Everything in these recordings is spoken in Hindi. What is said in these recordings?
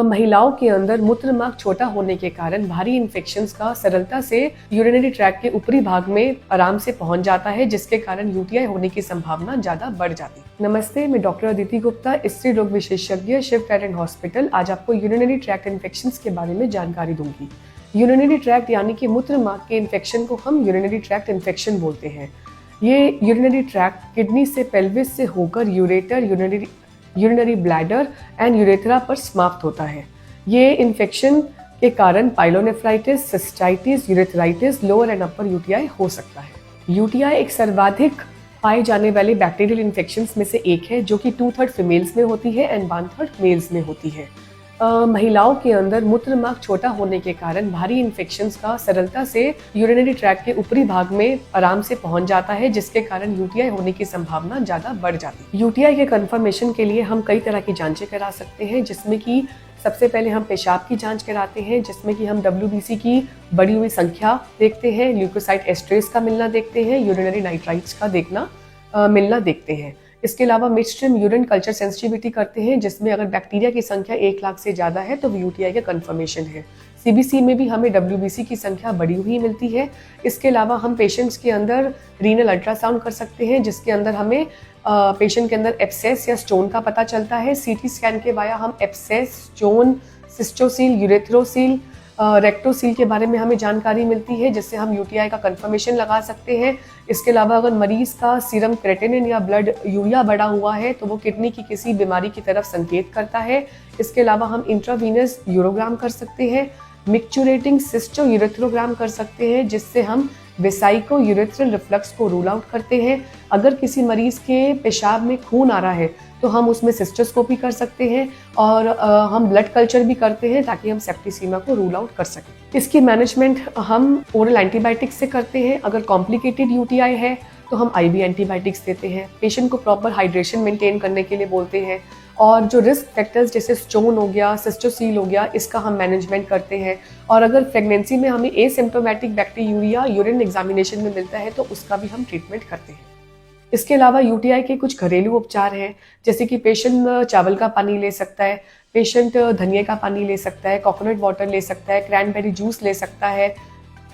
महिलाओं के अंदर मूत्र मार्ग छोटा होने के कारण भारी इन्फेक्शंस का सरलता से यूरिनरी ट्रैक्ट के ऊपरी भाग में आराम से पहुंच जाता है, जिसके कारण यूटीआई होने की संभावना ज्यादा बढ़ जाती है। नमस्ते, मैं डॉक्टर अदिति गुप्ता, स्त्री रोग विशेषज्ञ, शिव ट्राइडेंट हॉस्पिटल। आज आपको यूरिनरी ट्रैक्ट इन्फेक्शंस के बारे में जानकारी दूंगी। यूरिनरी ट्रैक्ट यानी कि मूत्र मार्ग के इन्फेक्शन को हम यूरिनरी ट्रैक्ट इन्फेक्शन बोलते हैं। ये यूरिनरी ट्रैक्ट किडनी से पेल्विस से होकर ureter, urinary bladder and urethra पर समाप्त होता है। ये इन्फेक्शन के कारण pyelonephritis, cystitis, urethritis, lower and upper UTI हो सकता है। यूटीआई एक सर्वाधिक पाए जाने वाले बैक्टीरियल इन्फेक्शंस में से एक है, जो कि 2/3 फीमेल्स में होती है एंड 1/3 मेल्स में होती है। महिलाओं के अंदर मूत्र मार्ग छोटा होने के कारण भारी इन्फेक्शंस का सरलता से यूरिनरी ट्रैक्ट के ऊपरी भाग में आराम से पहुंच जाता है, जिसके कारण यूटीआई होने की संभावना ज्यादा बढ़ जाती है। यूटीआई के कंफर्मेशन के लिए हम कई तरह की जांचें करा सकते हैं, जिसमें कि सबसे पहले हम पेशाब की जांच कराते हैं, जिसमें कि हम WBC की बढ़ी हुई संख्या देखते हैं, ल्यूकोसाइट एस्ट्रेस का मिलना देखते हैं, यूरिनरी नाइट्राइट्स का मिलना देखते हैं। इसके अलावा मिडस्ट्रीम यूरिन कल्चर सेंसिटिविटी करते हैं, जिसमें अगर बैक्टीरिया की संख्या 1 लाख से ज़्यादा है तो यूटीआई का कंफर्मेशन है। CBC में भी हमें WBC की संख्या बढ़ी हुई मिलती है। इसके अलावा हम पेशेंट्स के अंदर रीनल अल्ट्रासाउंड कर सकते हैं, जिसके अंदर हमें पेशेंट के अंदर एब्सेस या स्टोन का पता चलता है। CT स्कैन के वाया हम एब्सेस, स्टोन, सिस्टोसील, यूरेथ्रोसील, रेक्टोसील के बारे में हमें जानकारी मिलती है, जिससे हम यूटीआई का कंफर्मेशन लगा सकते हैं। इसके अलावा अगर मरीज का सीरम क्रेटिनिन या ब्लड यूरिया बढ़ा हुआ है तो वो किडनी की किसी बीमारी की तरफ संकेत करता है। इसके अलावा हम इंट्रावीनस यूरोग्राम कर सकते हैं, मिक्चुरेटिंग सिस्टो यूरेथ्रोग्राम कर सकते हैं, जिससे हम वेसाइको यूरेथ्रल रिफ्लक्स को रूल आउट करते हैं। अगर किसी मरीज के पेशाब में खून आ रहा है तो हम उसमें सिस्टोस्कोपी कर सकते हैं और हम ब्लड कल्चर भी करते हैं, ताकि हम सेप्टिसीमा को रूल आउट कर सकें। इसकी मैनेजमेंट हम ओरल एंटीबायोटिक्स से करते हैं। अगर कॉम्प्लिकेटेड यूटीआई है तो हम IV एंटीबायोटिक्स देते हैं। पेशेंट को प्रॉपर हाइड्रेशन मेंटेन करने के लिए बोलते हैं, और जो रिस्क फैक्टर्स जैसे स्टोन हो गया, सिस्टोसील हो गया, इसका हम मैनेजमेंट करते हैं। और अगर प्रेगनेंसी में हमें एसिम्प्टोमेटिक बैक्टीरिया यूरिन एग्जामिनेशन में मिलता है तो उसका भी हम ट्रीटमेंट करते हैं। इसके अलावा यूटीआई के कुछ घरेलू उपचार हैं, जैसे कि पेशेंट चावल का पानी ले सकता है, पेशेंट धनिया का पानी ले सकता है, कोकोनट वाटर ले सकता है, क्रैनबेरी जूस ले सकता है।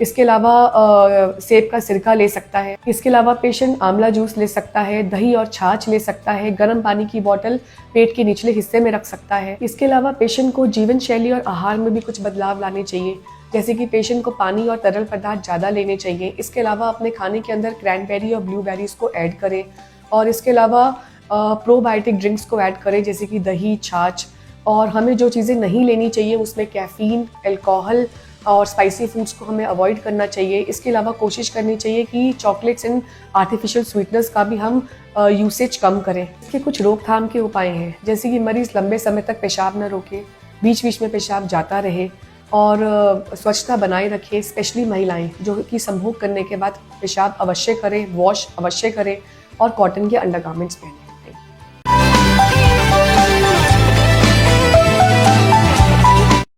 इसके अलावा सेब का सिरका ले सकता है। इसके अलावा पेशेंट आंवला जूस ले सकता है, दही और छाछ ले सकता है, गर्म पानी की बोतल पेट के निचले हिस्से में रख सकता है। इसके अलावा पेशेंट को जीवन शैली और आहार में भी कुछ बदलाव लाने चाहिए, जैसे कि पेशेंट को पानी और तरल पदार्थ ज़्यादा लेने चाहिए। इसके अलावा अपने खाने के अंदर क्रैनबेरी और ब्लूबेरीज को ऐड करें, और इसके अलावा प्रोबायोटिक ड्रिंक्स को ऐड करें, जैसे कि दही, छाछ। और हमें जो चीज़ें नहीं लेनी चाहिए उसमें कैफीन, अल्कोहल और स्पाइसी फूड्स को हमें अवॉइड करना चाहिए। इसके अलावा कोशिश करनी चाहिए कि चॉकलेट्स एंड आर्टिफिशियल स्वीटनर्स का भी हम यूसेज कम करें। इसके कुछ रोकथाम के उपाय हैं, जैसे कि मरीज लंबे समय तक पेशाब न रोके, बीच बीच में पेशाब जाता रहे, और स्वच्छता बनाए रखें। स्पेशली महिलाएं जो कि संभोग करने के बाद पेशाब अवश्य करें, वॉश अवश्य करें, और कॉटन के अंडरगारमेंट्स पहनें।